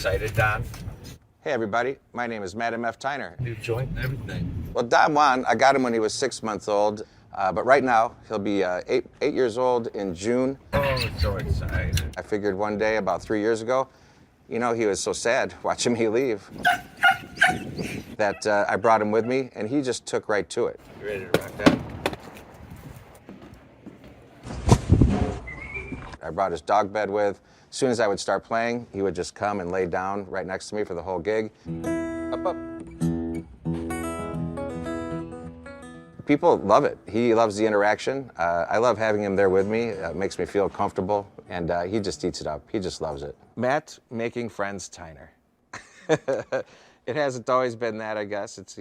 excited, Don? Hey everybody, my name is Matt M.F. Tyner. New joint and everything. Well, Don Juan, I got him when he was 6 months old, but right now he'll be eight years old in June. Oh, so excited. I figured one day about 3 years ago, he was so sad watching me leave that I brought him with me, and he just took right to it. You ready to rock that? I brought his dog bed with. As soon as I would start playing, he would just come and lay down right next to me for the whole gig. Up, up. People love it. He loves the interaction. I love having him there with me. It makes me feel comfortable, and he just eats it up. He just loves it. Matt, making friends, Tyner. It hasn't always been that, I guess. It's,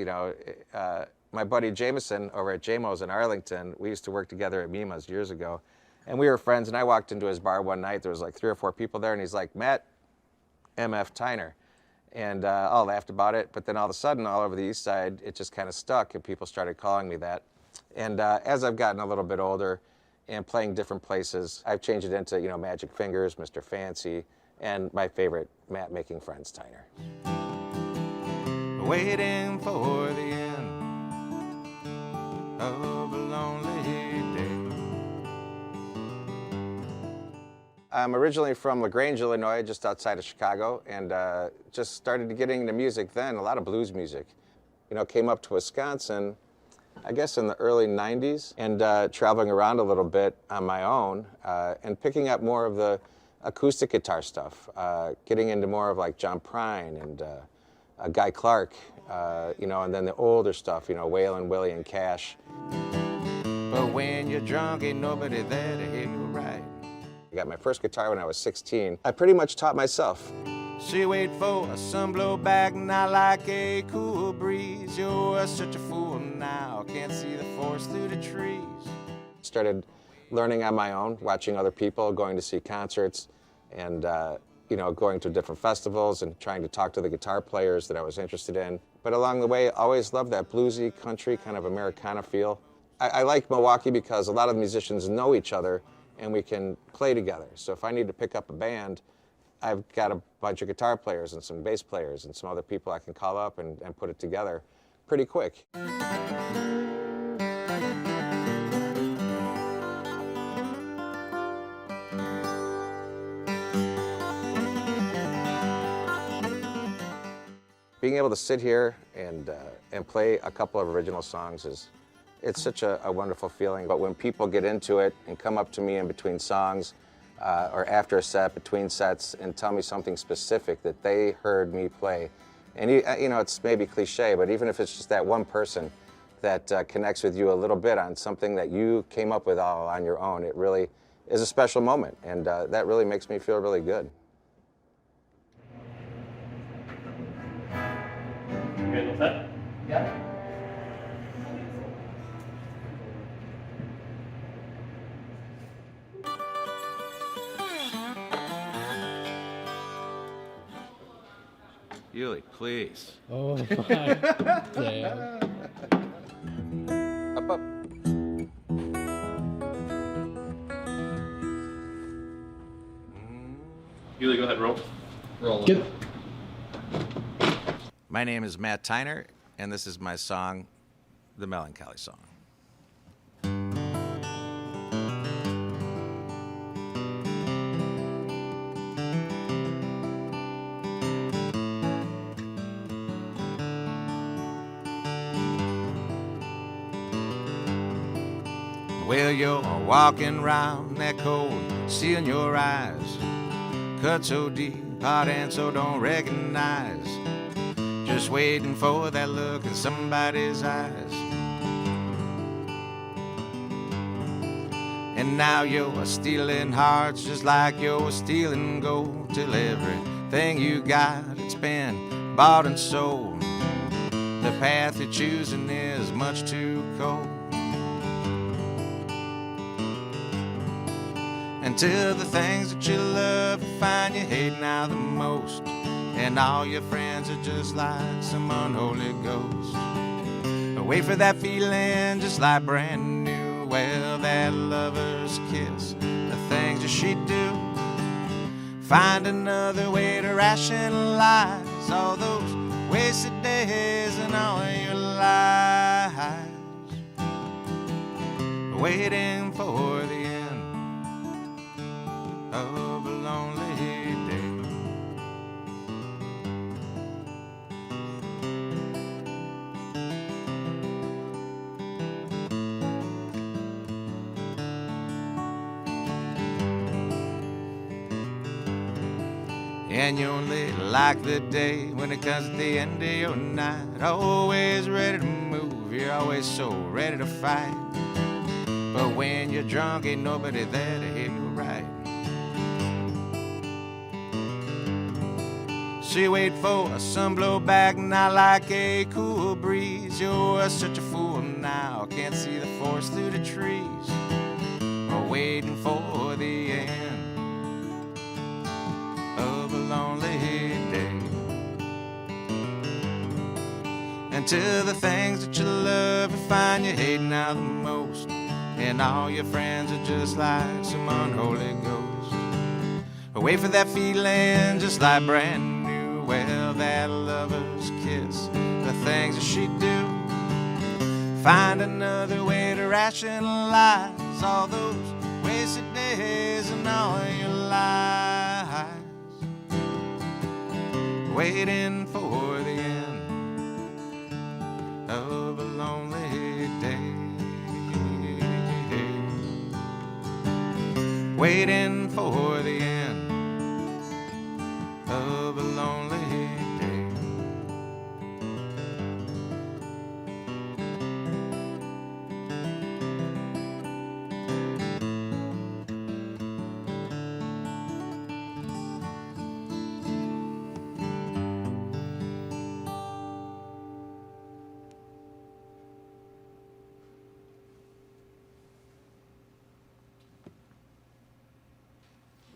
my buddy Jameson over at JMO's in Arlington, we used to work together at Mima's years ago. And we were friends, and I walked into his bar one night. There was like 3 or 4 people there, and he's like, Matt M.F. Tyner. And all laughed about it, but then all of a sudden, all over the east side, it just kind of stuck, and people started calling me that. And as I've gotten a little bit older and playing different places, I've changed it into, Magic Fingers, Mr. Fancy, and my favorite, Matt Making Friends Tyner. Waiting for the end of a lonely day. I'm originally from LaGrange, Illinois, just outside of Chicago, and just started getting into music then, a lot of blues music. Came up to Wisconsin, I guess in the early 90s, and traveling around a little bit on my own, and picking up more of the acoustic guitar stuff, getting into more of like John Prine and Guy Clark, and then the older stuff, Waylon, Willie, and Cash. But when you're drunk, ain't nobody there to hear you right. I got my first guitar when I was 16. I pretty much taught myself. She wait for some blowback, not like a cool breeze. You're such a fool now, can't see the forest through the trees. Started learning on my own, watching other people, going to see concerts, and going to different festivals and trying to talk to the guitar players that I was interested in. But along the way, I always loved that bluesy, country, kind of Americana feel. I like Milwaukee because a lot of the musicians know each other, and we can play together. So if I need to pick up a band, I've got a bunch of guitar players and some bass players and some other people I can call up and put it together pretty quick. Being able to sit here and play a couple of original songs it's such a wonderful feeling. But when people get into it and come up to me in between songs or after a set, between sets, and tell me something specific that they heard me play, and it's maybe cliche, but even if it's just that one person that connects with you a little bit on something that you came up with all on your own, it really is a special moment, and that really makes me feel really good. You guys all set? Yeah. Yuli, please. Oh my damn. Up, up. Yuli, go ahead, roll. Roll. Get. My name is Matt Tyner, and this is my song, The Melancholy Song. Well, you're walking round that cold, seeing your eyes cut so deep, hard and so don't recognize. Just waiting for that look in somebody's eyes. And now you're stealing hearts just like you're stealing gold, till everything you got, it's been bought and sold. The path you're choosing is much too cold. Until the things that you love find you hate now the most, and all your friends are just like some unholy ghost. Wait for that feeling just like brand new. Well, that lover's kiss, the things that she do, Find another way to rationalize all those wasted days and all your lives, waiting for the end of a lonely day. And you only like the day when it comes to the end of your night. Always ready to move, you're always so ready to fight. But when you're drunk, ain't nobody there to hear you right. So you wait for some blowback, not like a cool breeze. You're such a fool now, can't see the forest through the trees. Or waiting for the end of a lonely day. Until the things that you love you find you hate now the most, and all your friends are just like some unholy ghost. Wait for that feeling just like brand new. Well, that lover's kiss, the things that she do. Find another way to rationalize all those wasted days and all your lives, waiting for the end of a lonely day. Waiting for the end of a lonely day.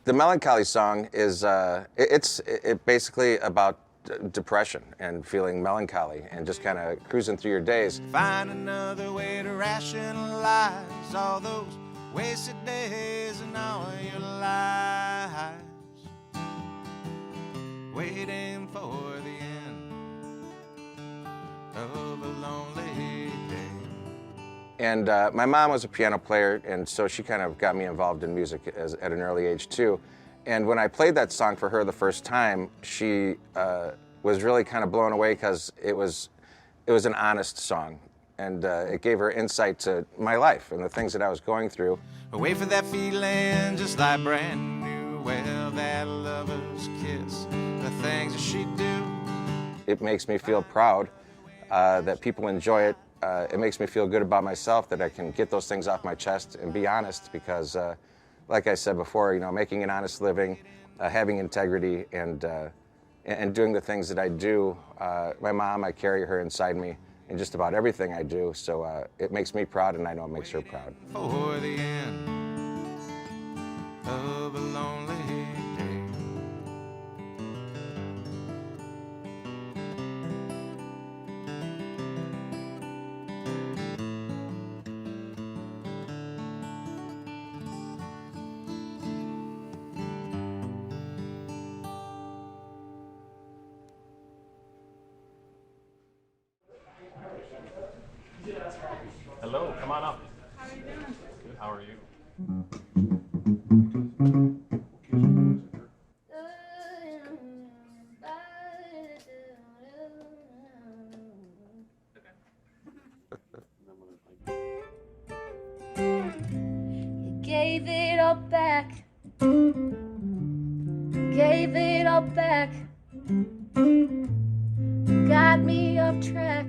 The Melancholy song is it's basically about depression and feeling melancholy and just kind of cruising through your days. Find another way to rationalize all those wasted days and all your lives, waiting for the end of a lonely day. And my mom was a piano player, and so she kind of got me involved in music at an early age too. And when I played that song for her the first time, she was really kind of blown away because it was an honest song, and it gave her insight to my life and the things that I was going through. Wait for that feeling just like brand new. Well, that lover's kiss, the things that she do. It makes me feel proud that people enjoy it. It makes me feel good about myself that I can get those things off my chest and be honest because, like I said before, you know, making an honest living, having integrity, and doing the things that I do. My mom, I carry her inside me in just about everything I do, so it makes me proud, and I know it makes her proud. For the end of a lonely day. Hello, come on up. How are you doing? Good, how are you? You gave it all back. Gave it all back. Got me off track.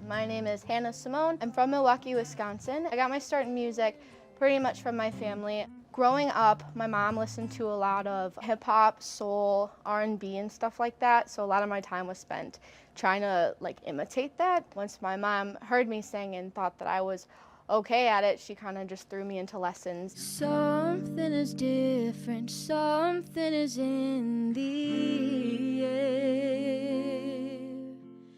My name is Hannah Simone. I'm from Milwaukee, Wisconsin. I got my start in music pretty much from my family. Growing up, my mom listened to a lot of hip hop, soul, R&B and stuff like that, so a lot of my time was spent trying to imitate that. Once my mom heard me sing and thought that I was okay at it, she kind of just threw me into lessons. Something is different, something is in the air.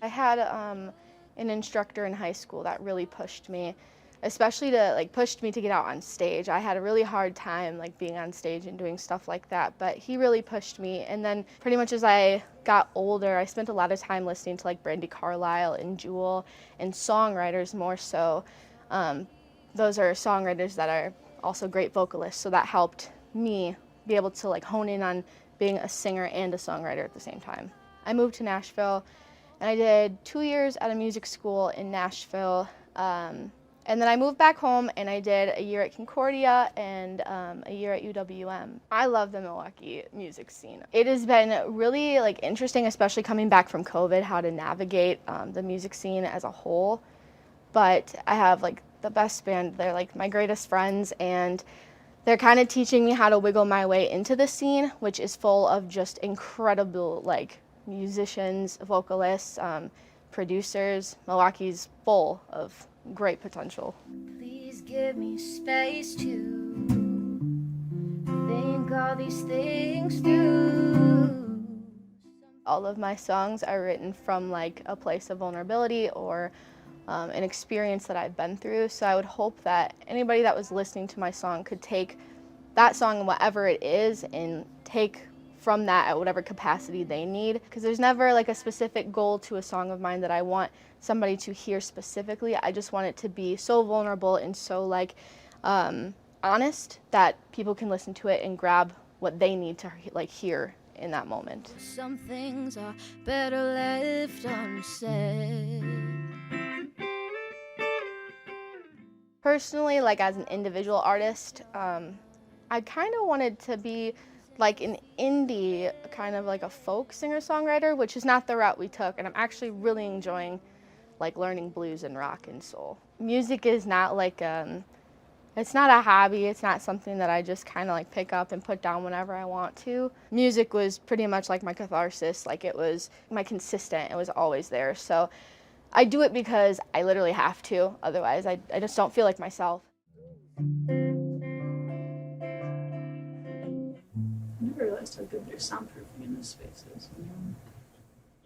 I had an instructor in high school that really pushed me especially to like pushed me to get out on stage. I had a really hard time like being on stage and doing stuff like that, but he really pushed me. And then pretty much as I got older, I spent a lot of time listening to like Brandi Carlile and Jewel and songwriters more so. Those are songwriters that are also great vocalists, so that helped me be able to like hone in on being a singer and a songwriter at the same time. I moved to Nashville and I did 2 years at a music school in Nashville. And then I moved back home and I did a year at Concordia and a year at UWM. I love the Milwaukee music scene. It has been really like interesting, especially coming back from COVID, how to navigate the music scene as a whole. But I have like the best band. They're like my greatest friends, and they're kind of teaching me how to wiggle my way into the scene, which is full of just incredible like musicians, vocalists, producers. Milwaukee's full of great potential. Please give me space to think all these things through. All of my songs are written from like a place of vulnerability or an experience that I've been through. So I would hope that anybody that was listening to my song could take that song, whatever it is, and take from that at whatever capacity they need. Because there's never like a specific goal to a song of mine that I want somebody to hear specifically. I just want it to be so vulnerable and so like honest that people can listen to it and grab what they need to like hear in that moment. Some things are better left unsaid. Personally, like as an individual artist, I kind of wanted to be like an indie, kind of like a folk singer-songwriter, which is not the route we took, and I'm actually really enjoying like learning blues and rock and soul. Music is not like, it's not a hobby, it's not something that I just kind of like pick up and put down whenever I want to. Music was pretty much like my catharsis, like it was my consistent, it was always there. So I do it because I literally have to, otherwise I just don't feel like myself. I never realized how good their soundproofing in this space is. You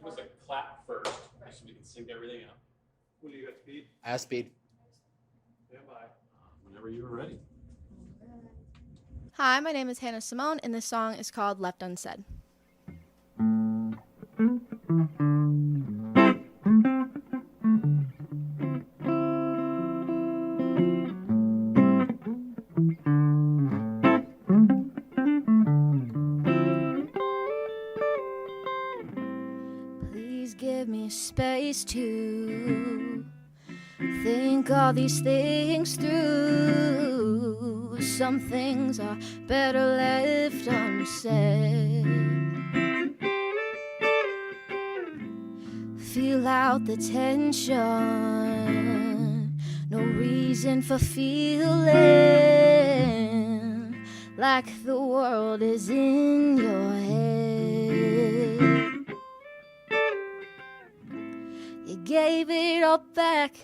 must like clap first, so we can sync everything up. What do you got, speed? I have speed. Stand by. Whenever you are ready. Hi, my name is Hannah Simone, and this song is called Left Unsaid. Please give me space to think all these things through. Some things are better left unsaid. Feel out the tension, no reason for feeling like the world is in your head. You gave it all back,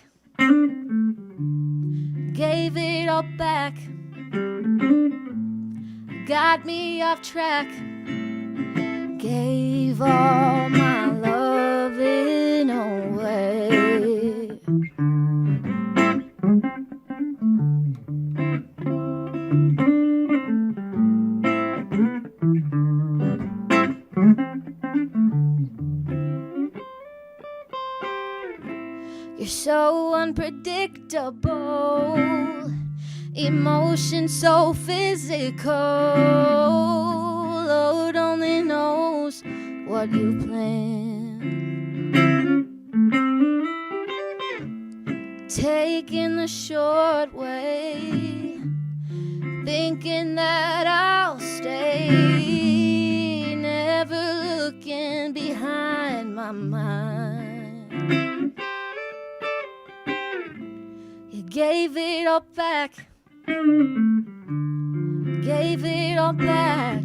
gave it all back, got me off track, gave all my loving away. You're so unpredictable, emotion so physical. Lord only knows what you planned. Taking the short way, thinking that I'll stay, never looking behind my mind. You gave it all back, gave it all back,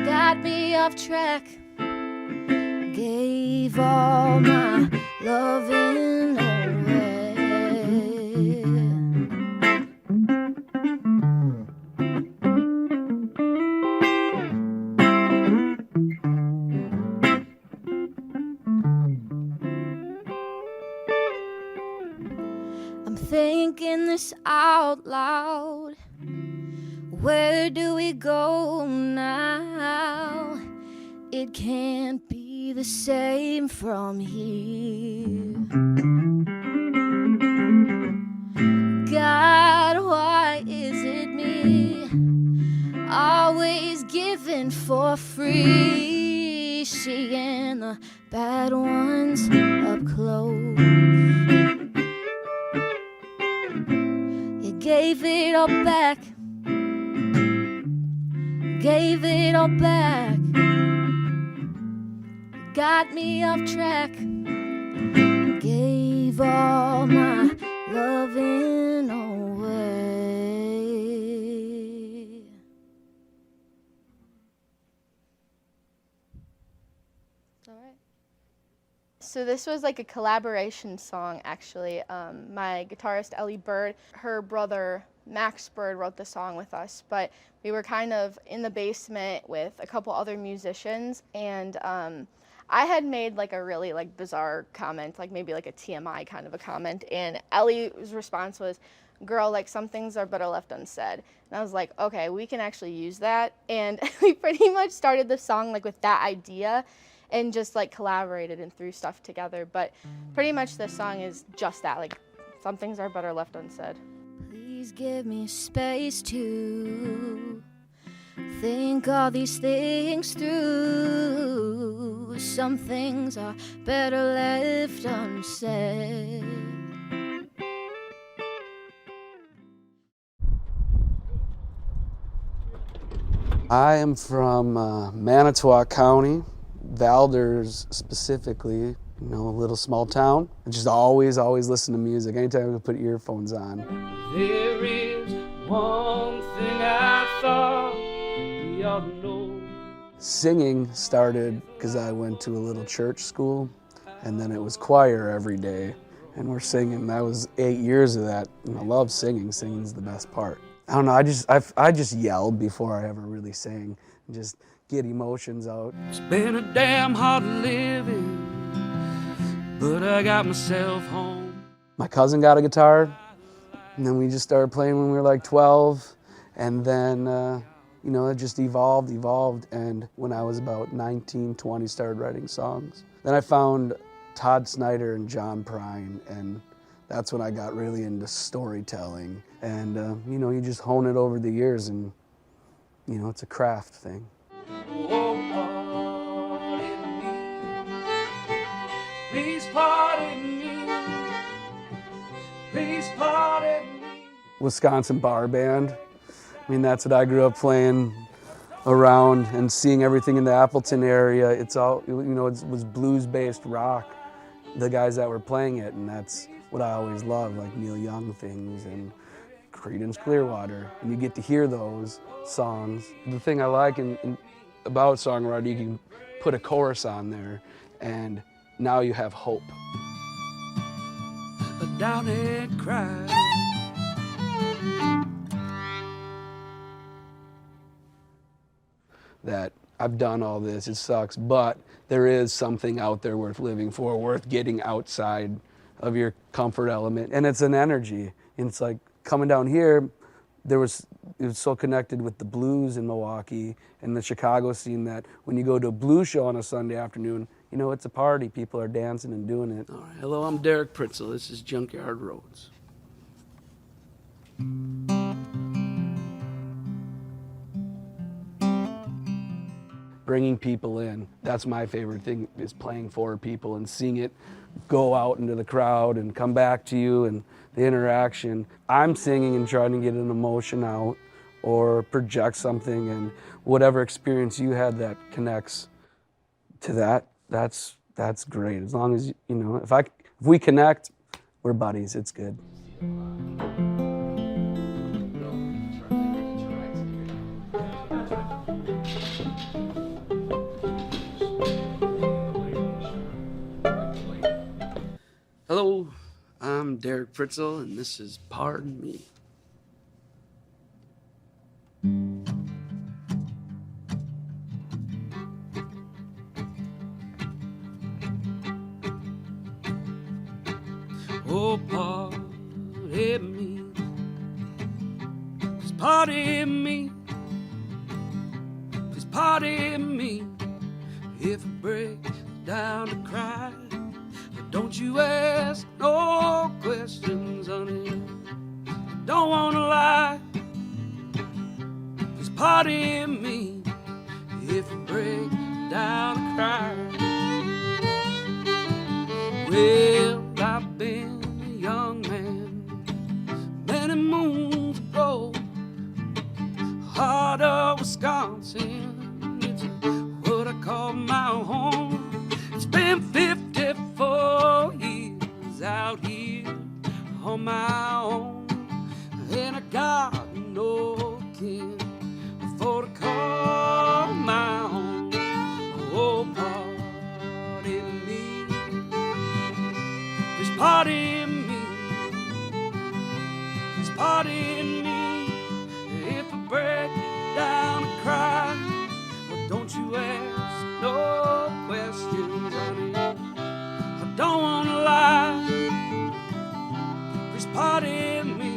got me off track, gave all my loving away. thinking this out loud. Where do we go now? It can't be the same from here. God, why is it me? Always giving for free, seeing the bad ones up close. You gave it all back, gave it all back. Got me off track, gave all my loving away. All right. So this was like a collaboration song, actually. My guitarist Ellie Bird, her brother Max Bird wrote the song with us, but we were kind of in the basement with a couple other musicians, and I had made like a really like bizarre comment, like maybe like a TMI kind of a comment, and Ellie's response was, "Girl, like some things are better left unsaid." And I was like, okay, we can actually use that, and we pretty much started the song like with that idea, and just like collaborated and threw stuff together. But pretty much the song is just that, like some things are better left unsaid. Please give me space to think all these things through. Some things are better left unsaid. I am from Manitowoc County, Valders specifically, you know, a little small town. I just always listen to music. Anytime I can put earphones on. There is one thing I thought we ought to know. Singing started because I went to a little church school, and then it was choir every day, and we're singing. That was 8 years of that, and I love singing. Singing's the best part. I don't know, I just yelled before I ever really sang, and just get emotions out. It's been a damn hard living, but I got myself home. My cousin got a guitar, and then we just started playing when we were like 12, and then you know, it just evolved, and when I was about 19, 20, started writing songs. Then I found Todd Snyder and John Prine, and that's when I got really into storytelling. And you know, you just hone it over the years, and you know, it's a craft thing. Oh, pardon me, please pardon me, please pardon me. Wisconsin bar band. I mean, that's what I grew up playing around and seeing everything in the Appleton area. It's all, you know, it was blues-based rock, the guys that were playing it, and that's what I always loved, like Neil Young things and Creedence Clearwater. And you get to hear those songs. The thing I like about songwriting, you can put a chorus on there, and now you have hope. Down and cry. That I've done all this, it sucks, but there is something out there worth living for, worth getting outside of your comfort element, and it's an energy. And it's like coming down here, it was so connected with the blues in Milwaukee and the Chicago scene that when you go to a blues show on a Sunday afternoon, you know, it's a party. People are dancing and doing it. All right, hello, I'm Derek Pritzel. This is Junkyard Roads. Bringing people in, that's my favorite thing, is playing for people and seeing it go out into the crowd and come back to you, and the interaction. I'm singing and trying to get an emotion out or project something, and whatever experience you had that connects to that, that's great. As long as, you know, if we connect, we're buddies, it's good. Hello, I'm Derek Pritzel, and this is Pardon Me. Oh, pardon pardon me. Please pardon me. Please pardon me if I break down to cry. But don't you ask no questions, honey. I don't wanna lie. Please pardon me if I break down to cry. Well, I've been a young man many moons ago. Heart of Wisconsin, it's what I call my home. It's been 54 years out here on my own, and I got no kin for to call my own. Oh, pardon me. Please pardon me. Please pardon me if I break down and cry. Well, don't you ask no questions, honey. I don't wanna lie. Please pardon me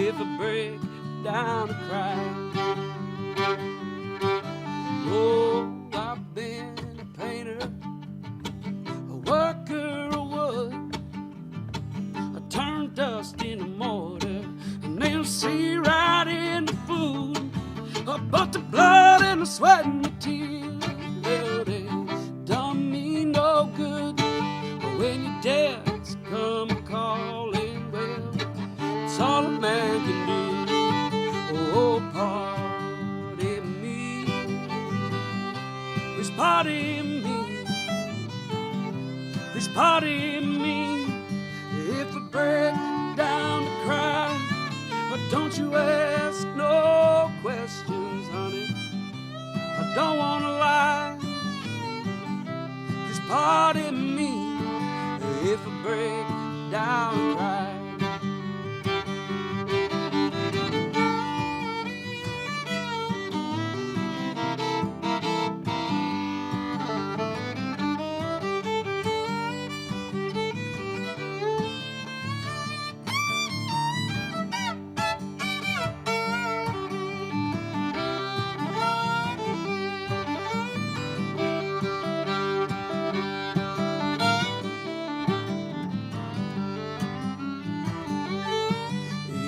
if I break down and cry. Oh, I've been a painter, a worker of wood. I turn dust into mortar and then see right into food. But the blood and the sweat and the tears, well, they done me no good. When your debts come calling, well, it's all a man can do. Oh, pardon me. Please pardon me. Please pardon me if I break down to cry. But don't you ask no questions, honey. I don't wanna lie. Please pardon me if I break down and cry.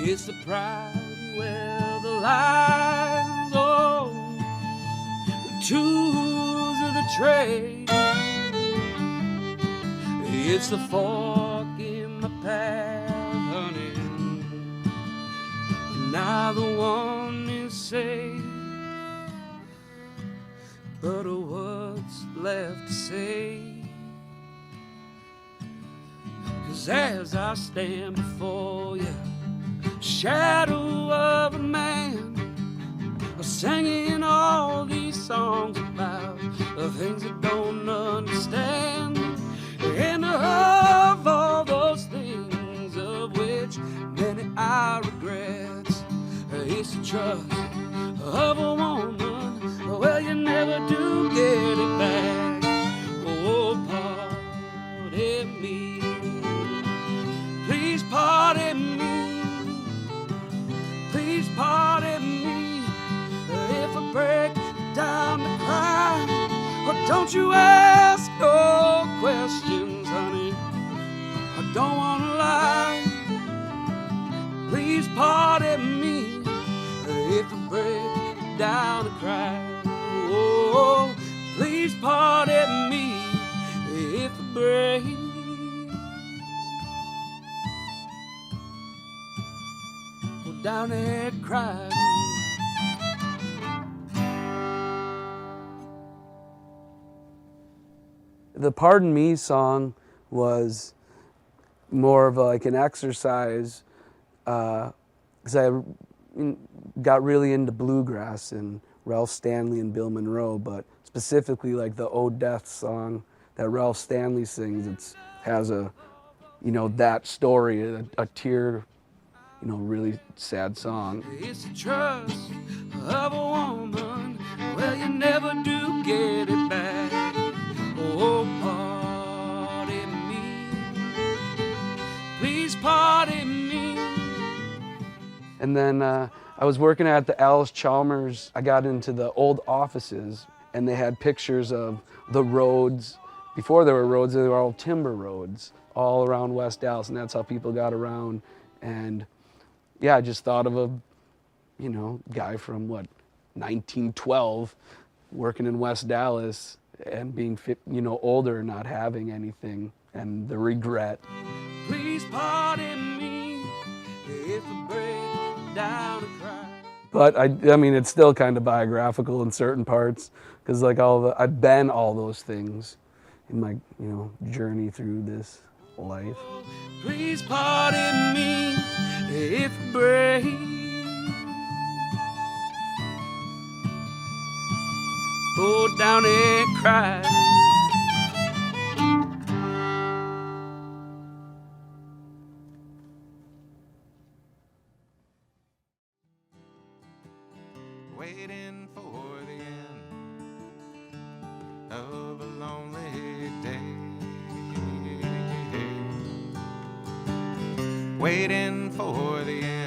It's the pride where the lies, oh, the tools of the trade. It's the fork in my path, honey. Neither one is safe, but what's left to say? 'Cause as I stand before you, shadow of a man, singing all these songs about the things I don't understand, and of all those things of which many I regret, it's the trust of a woman. Well, you never do get it back. Oh, pardon me. Please pardon me. Please pardon me if I break down to cry. Or don't you ask no questions, honey. I don't wanna lie. Please pardon me if I break down to cry. Oh, please pardon me if I break down and cry. The Pardon Me song was more of like an exercise because I got really into bluegrass and Ralph Stanley and Bill Monroe, but specifically like the "Oh Death" song that Ralph Stanley sings. It has a, that story, a tear, really sad song. It's the trust of a woman. Well, you never do get it back. Oh, pardon me. Please pardon me And then I was working at the Alice Chalmers. I got into the old offices, and they had pictures of the roads. Before there were roads, they were all timber roads all around West Dallas, and that's how people got around. And yeah, I just thought of a, you know, guy from 1912 working in West Dallas and being older, not having anything, and the regret. Please pardon me if I break down and cry. But I mean, it's still kind of biographical in certain parts, because like I've been all those things in my journey through this life. Please pardon me if I break. Go down and cry. Waiting for the end of a lonely day. Waiting for the end